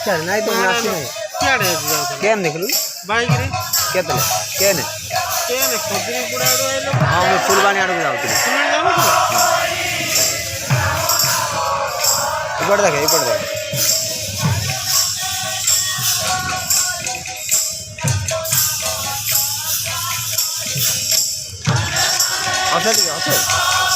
ସିଆଡ଼େ ନାଇଁ ତ ମୁଁ ଆସିନି ସିଆଡ଼େ ଯାଉଥିଲା କେନ୍ ଦେଖିଲୁ ବାଇକ୍ରେ କେତେବେଳେ କେନ୍ କେନେ ଖଜୁରୀ ପୁଡ଼ା ଆଡ଼ୁ ଆଇଲ ହଁ ମୁଁ ଫୁଲବାଣୀ ଆଡ଼କୁ ଯାଉଥିଲି ତୁମେ ଯାଉନଥିଲ ଏପଟେ ଦେଖେ ଏପଟେ ଦେଖେ ଅଛେ ଟିକେ ଅଛେ